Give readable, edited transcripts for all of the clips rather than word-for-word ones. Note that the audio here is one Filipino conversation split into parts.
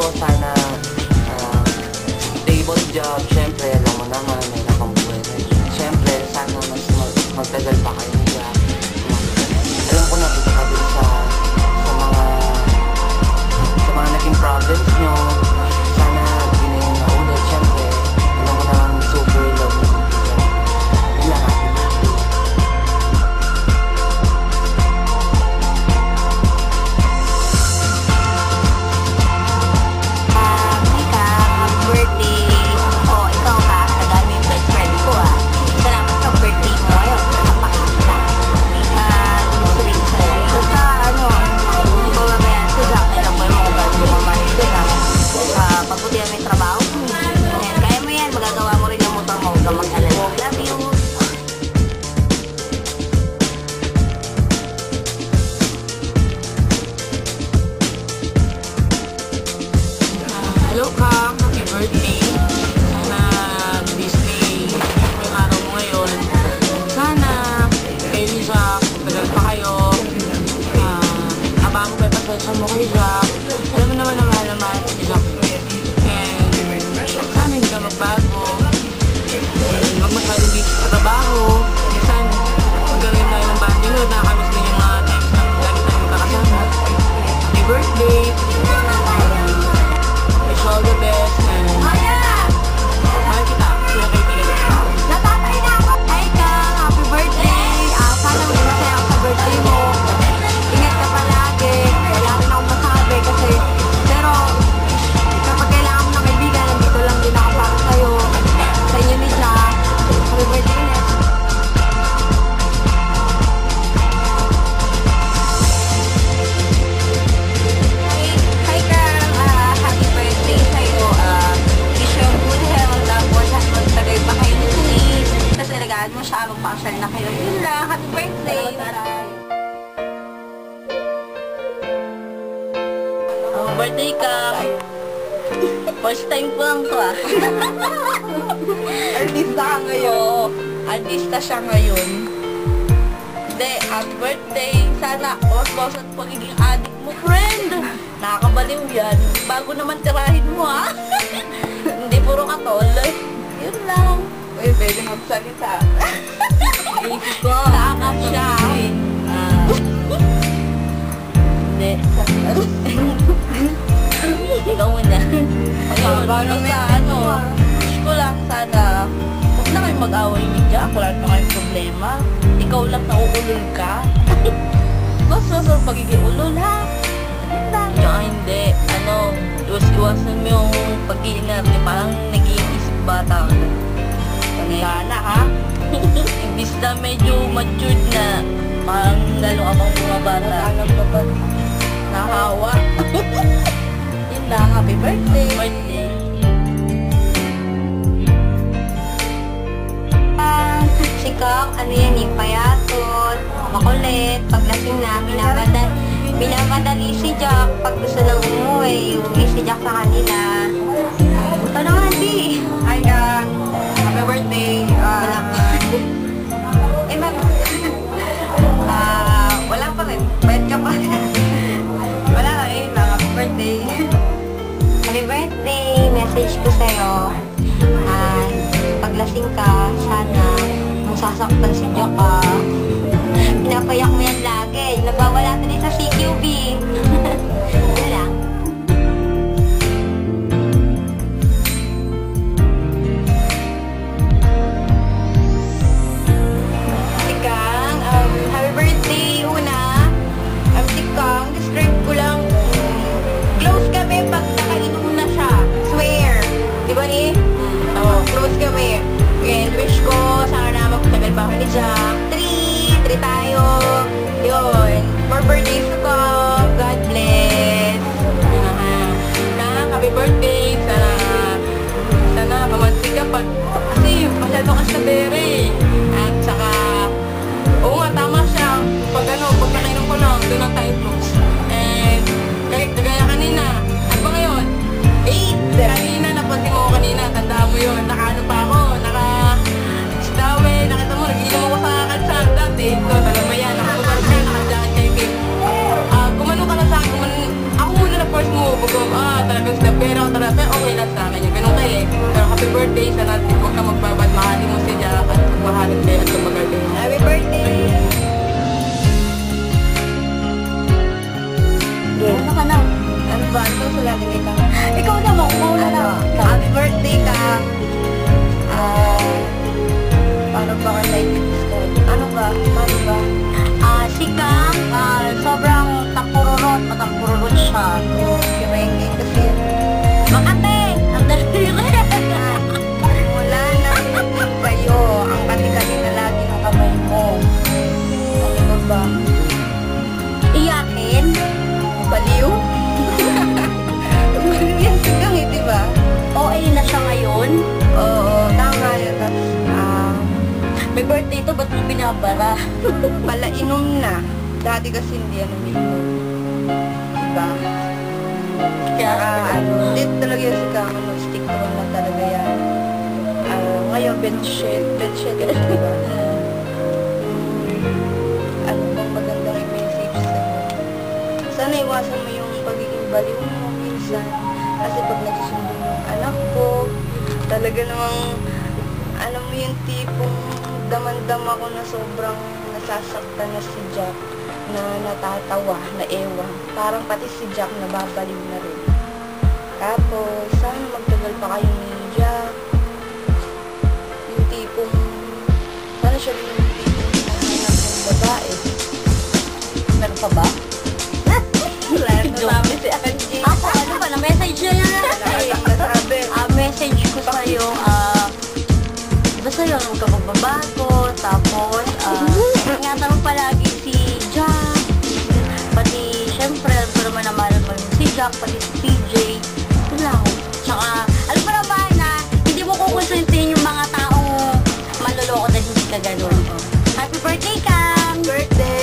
ko sana stable job. Siyempre, alam mo naman, may nakambuhay na yun. Siyempre, sana mas magtagal pa kayo niya. Alam ko na dito ka din sa mga naging problems nyo. Sana hindi na yun naulit. Siyempre, alam ko naman super love mo. Yun lang happy birthday. Mika, happy birthday. Oh, ikaw ka, tagal mo yung best friend ko ah. Salamat sa birthday mo ngayon. Napakita. Gusto rin sa'yo. Basta ano, hindi ko mamayan sa Jack. Alam mo yung mga bago mo mamahin doon ah. Pagbutihan mo yung trabaho. Ayan, kaya mo yan. Magagawa mo rin yung motor mo. Huwag kang mag-alala. Love you. Hello Kang, happy birthday. Sana this day, yung araw mo ngayon. Sana kayo ni Jack, matagal pa kayo. Abang may pasensya mo kay Jack. Alam mo naman na mahal na mahal si Jack. And sana hindi ka magbago. Huwag masyadong busy sa trabaho. Minsan, magkaroon tayo ng banding load. Nakakamiss din yung mga times na lagi tayo magkakasama. Happy birthday! Wish all the best and mahal kita, kuya kaibigan. Natatay na ako. Hi Kang, happy birthday. Sana maging masaya ako sa birthday mo. Ingat ka palagi. Wala rin akong masabi kasi pero kapag kailangan mo ng kaibigan, nandito lang din ako para sa'yo. Sa inyo ni Jack. Happy birthday ulit. Hi Kang, happy birthday sa'yo. Wish you good health. Tapos magtagay pa kayo ni kasi alagaan mo siya, magpakasal na kayo. Yun lang, happy birthday. Birthday Kang! First time ko lang to ah. Artista ka ngayon. Artista siya ngayon. Hindi, happy birthday. Sana oras at pagiging addict mo, friend. Nakakabaliw yan. Bago naman tirahin mo ha. Hindi puro katol. Yun lang. Uy, pwede magsalita. Isip ko. Nakakap siya. Hindi. Ikaw muna. Ayun, basta ano, wish ko lang sana, huwag na kayo mag-away ni Jack, wala na kayong problema. Ikaw lang nauulol ka. Basta sa pagiging ulol ha. Tsaka hindi, ano, iwas-iwasan mo yung pag-iingat, parang nag-iisip bata ka. Tanda na ha. Imbis na medyo matured na, parang lalo ka pang bumabata. Nakahawa. Yun lang, happy birthday. Si Kang, ano yan yung payatot, makulit, paglasing na, binamadali si Jack pag gusto nang umuwi, uwi si Jack sa kanila. Ito na nga, di. Hi Kang, happy birthday. Wala pa. Wala pa rin, bayad ka pa. Wala ka eh, happy birthday. Happy birthday, message ko sa'yo. Paglasing ka, sana sasaktan si Jack ka. Pinapayak mo yan lagi. Nagwawala na rin sa CQB. Yun lang. Si Kang, happy birthday una. Si Kang, describe ko lang. Close kami pag nakainom na siya. Swear. Di ba ni? Close kami. And wish ko, sana magtagal pa ako ni Jack. 3 tayo. Yun. More birthdays to come. God bless. Happy birthday. Sana mamantig ka pag, kasi masyado ka sa bere. At saka, oo nga, tama siya. Pag nakainom ko lang, doon ang tayo close. And, kagaya kanina. Ano ba ngayon? 8. Kanina, napansin mo kanina. Tandaan mo yun. Nakaano pa ako. Naka-stawe. Nakita mo, nag-inom ako sa kalsada. Dati, ito, talaga ba yan? Nakababal ka, naka-jacket kay Vic. Kumano ka na sa akin. Ako muna na first move. Talagang step birthday sa natin. Huwag ka magbabad. Mahalin mo si Jack at mahalin kayo at tumagaling. Happy birthday! Ano ka na? Ano ba? Ito sa lagi kita. Ikaw naman, mauna na. Happy birthday ka! Paano ba ka naibitis ko? Ano ba? Paano ba? Si Kang, sobrang tampururot, matampururot siya. Kirengeng kasi. Makate! Ang daliri! Wala na kayo. Ang kati-kati na lagi ng kamay mo. Ano ba? Iyakin? Baliw? Yan sigang eh, di ba? OA na siya ngayon. Oo, tama yun. May birthday to, ba't mo binabara? Palainom na. Dati kasi hindi yan uminom. Diba? Kaya, Dito talaga yung sigang, stick to na talaga yan. Ngayon, bedsheet yan, diba? Ano bang magandang i-message sa'yo? Sana iwasan mo yung pagiging baliw mo minsan. Kasi pag nagsusundo yung anak ko, talaga namang, alam mo yung tipong daman-dama ko na sobrang nasasaktan na si Jack, na natatawa, na ewan. Parang pati si Jack nababaliw na rin. Tapos, sana magtagal pa kayo ni Jack. Yung tipong, sana siya rin yung tipong nahanap ng babae. meron pa ba? Wala na namin si Angie. Ako, ano ba, na-message na yan Wala na sabi. message ko sa'yo, basta yun, huwag ka magbabago, tapos, ingatan mo palagi si Jack, pati, syempre, alam ko naman na mahal mo si Jack, pati si PJ, ito lang. Tsaka, alam mo naman na, hindi mo kukonsultin yung mga taong maloloko dahil hindi ka ganun. Happy birthday, Kang! Birthday!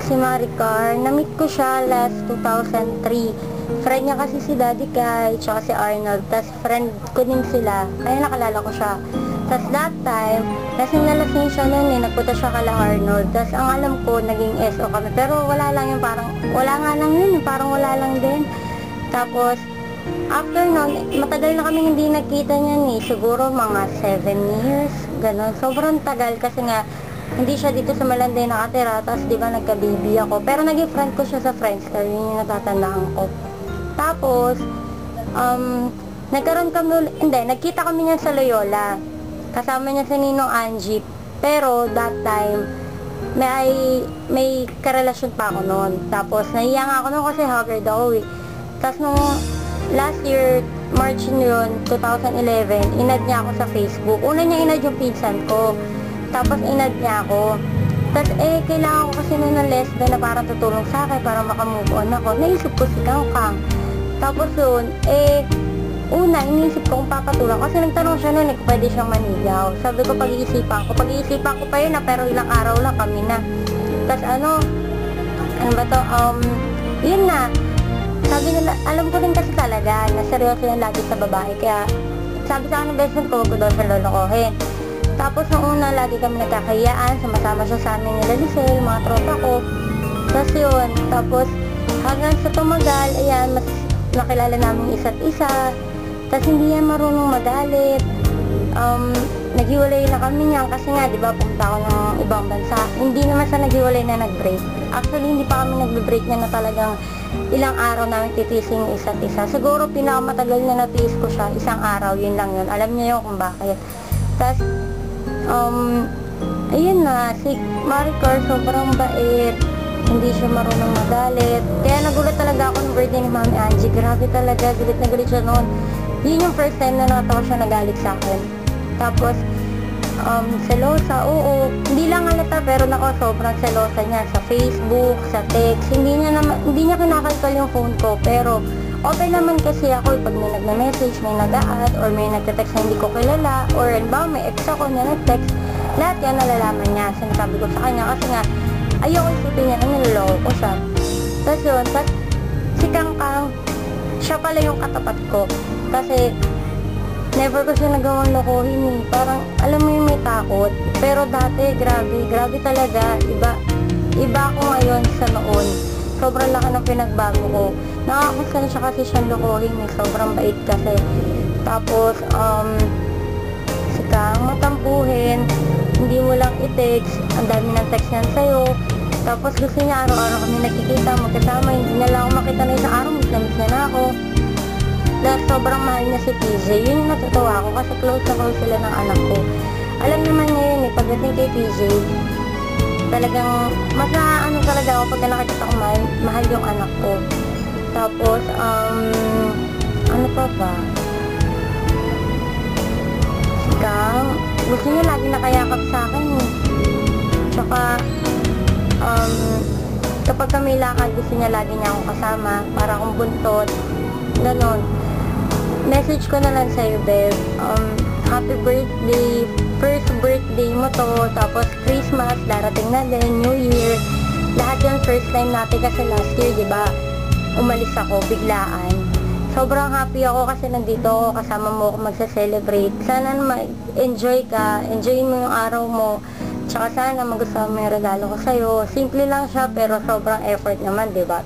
Si Maricar, na-meet ko siya last 2003. Friend niya kasi si Daddy Guy, tsaka si Arnold. Tapos friend ko din sila, kaya nakalala ko siya. Tapos that time, lasing na lasing siya noon eh, nagpunta siya kala Arnold. Tapos ang alam ko, naging SO kami. Pero wala lang yun, parang, wala nga lang yun, parang wala lang din. Tapos, after nun, matagal na kami hindi nagkita niyan eh. Siguro mga 7 years, gano'n. Sobrang tagal kasi nga, hindi siya dito sa Malanday nakatira, tapos di ba nagka-baby ako. Pero naging friend ko siya sa Friendster, yun yung natatandaan ko. Tapos, nagkaroon kami, hindi, nagkita kami niyan sa Loyola. Kasama niya si Ninong Angie. Pero that time, may karelasyon pa ako noon. Tapos, nahiya nga ako noon kasi haggard ako eh. Tapos nung last year, March yun, 2011, inad niya ako sa Facebook. Una niya inad yung pinsan ko. Tapos inad niya ako. Tapos kailangan ko kasi noon ng lesbian na parang tutulong sa akin para makamove on ako. Naisip ko si Kang. Tapos yun, una, iniisip ko kung papatulong. Kasi nagtanong siya noon kung pwede siyang manigaw. Sabi ko, pag-iisipan ko pa yun na, pero ilang araw lang kami na. Tapos ano ba to, yun na. Sabi nila, alam ko din kasi talaga na seryoso yan lagi sa babae. Kaya sabi sa akin ng best friend ko, huwag ko daw siya lolokohin. Tapos nung una, lagi kami nagkakayaan, sumasama siya sa amin nila Lisel, mga tropa ko. Tapos yun, tapos hanggang sa tumagal, ayan, mas nakilala namin isa't isa. Tapos hindi yan marunong magalit. Naghiwalay na kami niyan kasi nga, di ba, pumunta ako ng ibang bansa. Hindi naman siya naghiwalay na nag-break. Actually, hindi pa kami nag-break niya na talagang ilang araw namin titising yung isa't isa. Siguro pinakamatagal na natiis ko siya, isang araw, yun lang yun. Alam niya yun kung bakit. Tapos, ayun na, si Maricar sobrang bait, hindi siya marunong magalit. Kaya nagulat talaga ako ng birthday ni Mami Angie. Grabe talaga, galit na galit siya noon. Yun yung first time na nakatawa siya nagalit sa akin. Tapos, selosa, oo. Hindi lang halata pero nako, sobrang selosa niya sa Facebook, sa text. Hindi niya kinakalkal yung phone ko, pero open naman kasi ako pag may nagme-message, may nag-a-add, or may nagte-text na hindi ko kilala, or ba may ex ako na nag-text, lahat yan nalalaman niya. Sinasabi ko sa kanya kasi nga, ayoko isipin niya na niloloko ko siya. Tapos yun, si Kangkang, siya pala yung katapat ko. Kasi, never ko siya nagawang lokohin eh. Parang, alam mo yung may takot. Pero dati, grabe talaga. Iba ako ngayon sa noon. Sobrang laki ng pinagbago ko. Nakakakusan siya kasi siyang lokohin eh. Sobrang bait kasi. Tapos, si Kang, matampuhin. Hindi mo lang i-text. Ang dami ng text niyan sa'yo. Tapos gusto niya araw-araw kami nagkikita, magkasama. Hindi niya lang ako makita na isang araw. Miss na na ako. Dahil sobrang mahal niya si PJ. Yun yung natutuwa ko kasi close na close sila ng anak ko. Alam naman niya yun eh, pagdating kay PJ, talagang mas ano talaga ako pagka nakikita ko mahal yung anak ko. Tapos, ano pa ba? Si Kang, gusto niya lagi nakayakap sa akin eh. Tsaka, kapag kami lakad, gusto niya lagi niya akong kasama para akong buntot. Ganon. Message ko na lang sa'yo, Bev. Happy birthday. First birthday mo to. Tapos Christmas, darating na din. New Year. Lahat yun first time natin kasi last year, diba? Umalis ako, biglaan. Sobrang happy ako kasi nandito ako, kasama mo ako magsa-celebrate. Sana ma-enjoy ka. Enjoy mo yung araw mo. Tsaka sana magustuhan mo yung regalo ko sa'yo. Simple lang siya, pero sobrang effort naman, diba?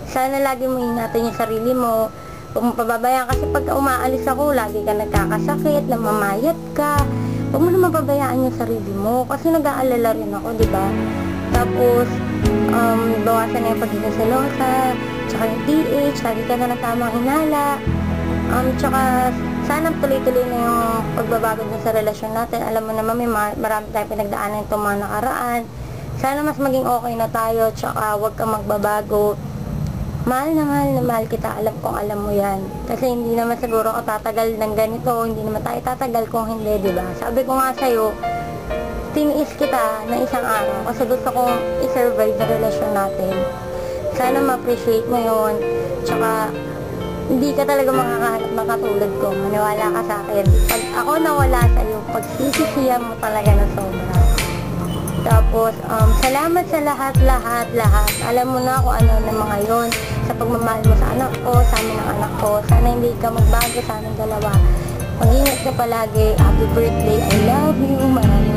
Sana lagi mo ingatan yung sarili mo. Huwag mo pababayaan kasi pag umaalis ako, lagi ka nagkakasakit, namamayat ka. Huwag mo naman pabayaan yung sarili mo kasi nag-aalala rin ako, diba? Tapos, bawasan na yung pagiging selosa, tsaka yung TH, lagi ka na ng tamang hinala. Tsaka, sana tuloy-tuloy na yung pagbabago din sa relasyon natin. Alam mo naman, may marami tayong pinagdaanan itong mga nakaraan. Sana mas maging okay na tayo, tsaka huwag kang magbabago. Mahal na mahal kita, alam kong alam mo yan. Kasi hindi naman siguro ako tatagal ng ganito, hindi naman tayo tatagal kung hindi, diba? Sabi ko nga sa'yo, tiniis kita na isang araw kasi gusto kong i-survive na relasyon natin. Sana ma-appreciate mo yun. Tsaka, hindi ka talaga makakahanap makatulad ko. Maniwala ka sa akin. Pag ako nawala sa'yo, pagsisisiyan mo talaga na sobra. Tapos, salamat sa lahat. Alam mo na kung ano ng mga yon sa pagmamahal mo sa anak ko, sa amin ng anak ko. Sana hindi ka magbago sa aming dalawa. Mag-ingat ka palagi. Happy birthday. I love you. Maraming.